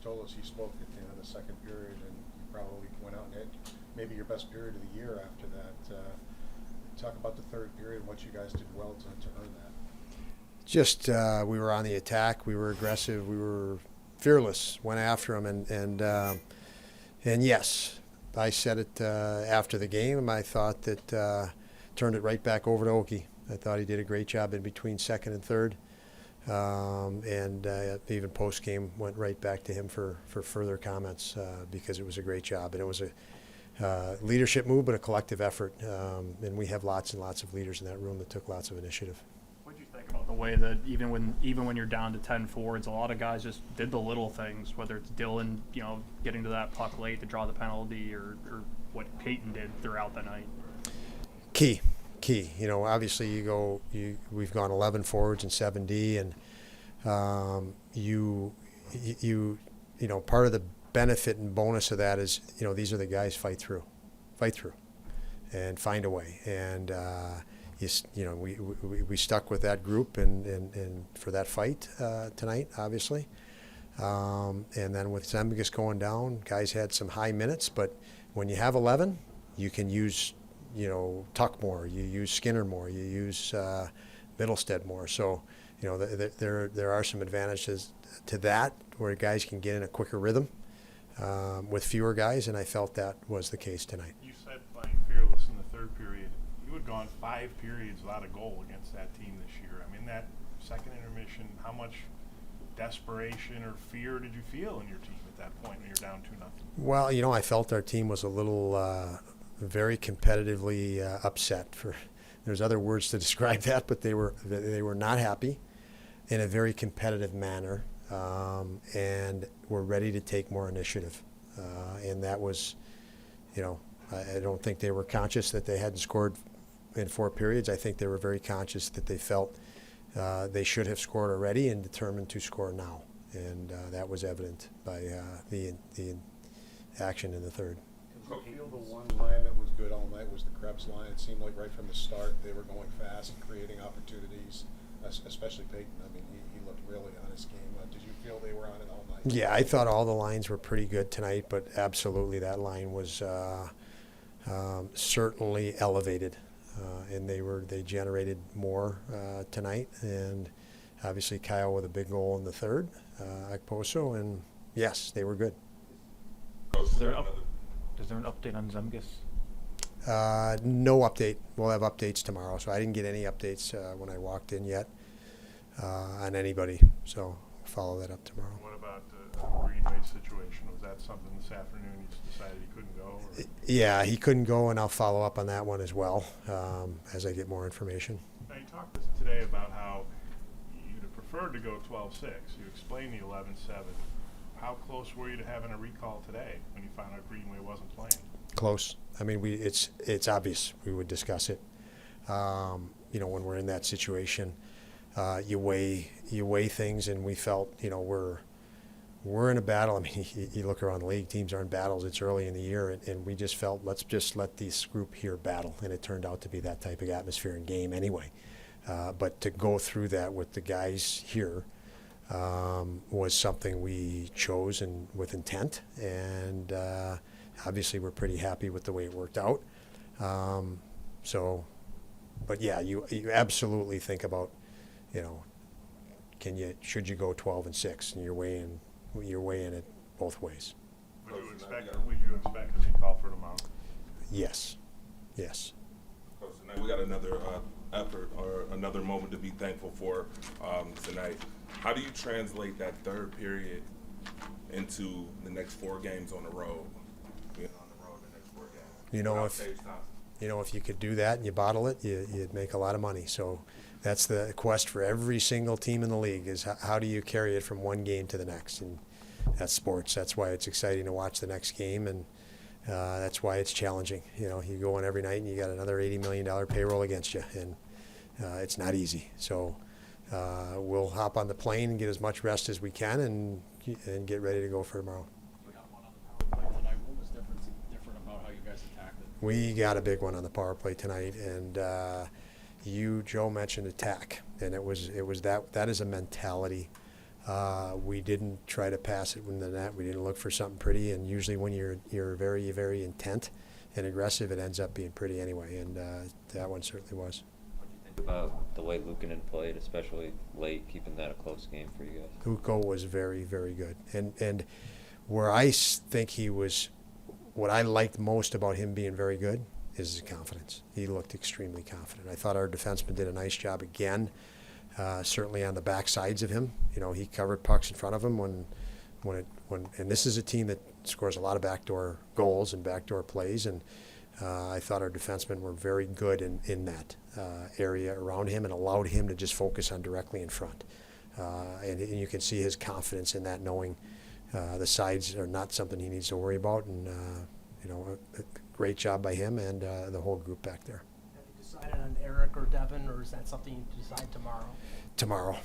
told us you spoke at the end of the second period, and you probably went out and hit maybe your best period of the year after that. Talk about the third period and what you guys did well to earn that. Just we were on the attack. We were aggressive. We were fearless. Went after them, and yes, I said it after the game. I thought that turned it right back over to Oki. I thought he did a great job in between second and third, and even post game went right back to him for further comments because it was a great job, and it was a leadership move, but a collective effort, and we have lots and lots of leaders in that room that took lots of initiative. What do you think about the way that even when you're down to 10 forwards, a lot of guys just did the little things, whether it's Dylan, getting to that puck late to draw the penalty, or what Peyton did throughout the night? Key. Obviously we've gone 11 forwards and 7D, and part of the benefit and bonus of that is, these are the guys fight through and find a way. And, we stuck with that group and for that fight tonight, obviously. And then with Zemgus going down, guys had some high minutes, but when you have 11, you can use, Tuck more, you use Skinner more, you use Middlestead more. So, there are some advantages to that where guys can get in a quicker rhythm with fewer guys, and I felt that was the case tonight. You said playing fearless in the third period. You had gone 5 periods without a goal against that team this year. I mean, that second intermission, how much desperation or fear did you feel in your team at that point when you're down 2-0? Well, I felt our team was a little very competitively upset. There's other words to describe that, but they were not happy in a very competitive manner, and were ready to take more initiative. And that was, I don't think they were conscious that they hadn't scored in 4 periods. I think they were very conscious that they felt they should have scored already and determined to score now. And that was evident by the action in the third. Did you feel the one line that was good all night was the Krebs line? It seemed like right from the start they were going fast and creating opportunities, especially Peyton. I mean, he looked really on his game. Did you feel they were on it all night? Yeah, I thought all the lines were pretty good tonight, but absolutely that line was certainly elevated, and they generated more tonight. And obviously Kyle with a big goal in the third, Akposo, and yes, they were good. Is there an update on Zemgus? No update. We'll have updates tomorrow. So I didn't get any updates when I walked in yet on anybody. So we'll follow that up tomorrow. What about the Greenway situation? Was that something this afternoon you just decided he couldn't go? Or? Yeah, he couldn't go, and I'll follow up on that one as well as I get more information. Now, you talked today about how you'd have preferred to go 12-6. You explained the 11-7. How close were you to having a recall today when you found out Greenway wasn't playing? Close. I mean, it's obvious we would discuss it. When we're in that situation, you weigh things, and we felt we're in a battle. I mean, you look around the league, teams are in battles. It's early in the year, and we just felt let's just let this group here battle, and it turned out to be that type of atmosphere and game anyway. But to go through that with the guys here was something we chose and with intent, and obviously we're pretty happy with the way it worked out. But yeah, you absolutely think about, should you go 12-6, and you're weighing it both ways. Would you expect a recall for tomorrow? Yes. Coach, tonight we got another effort or another moment to be thankful for tonight. How do you translate that third period into the next 4 games on the road? Being on the road the next 4 games. If you could do that and you bottle it, you'd make a lot of money. So that's the quest for every single team in the league is how do you carry it from one game to the next? And that's sports. That's why it's exciting to watch the next game, and that's why it's challenging. You go in every night and you got another $80 million payroll against you, and it's not easy. So we'll hop on the plane and get as much rest as we can and get ready to go for tomorrow. We got one on the power play tonight. What was different about how you guys attacked it? We got a big one on the power play tonight, and Joe mentioned attack, and it was that is a mentality We didn't try to pass it in the net. We didn't look for something pretty. And usually when you're very, very intent and aggressive, it ends up being pretty anyway. And that one certainly was. What do you think about the way Lucan had played, especially late, keeping that a close game for you guys? Hugo was very, very good. And where I think he was, what I liked most about him being very good is his confidence. He looked extremely confident. I thought our defenseman did a nice job again, certainly on the back sides of him. You know, he covered pucks in front of him when and this is a team that scores a lot of backdoor goals and backdoor plays, and I thought our defensemen were very good in that area around him and allowed him to just focus on directly in front. And you can see his confidence in that, knowing the sides are not something he needs to worry about. And, you know, a great job by him and the whole group back there. Have you decided on Eric or Devin, or is that something you decide tomorrow? Tomorrow.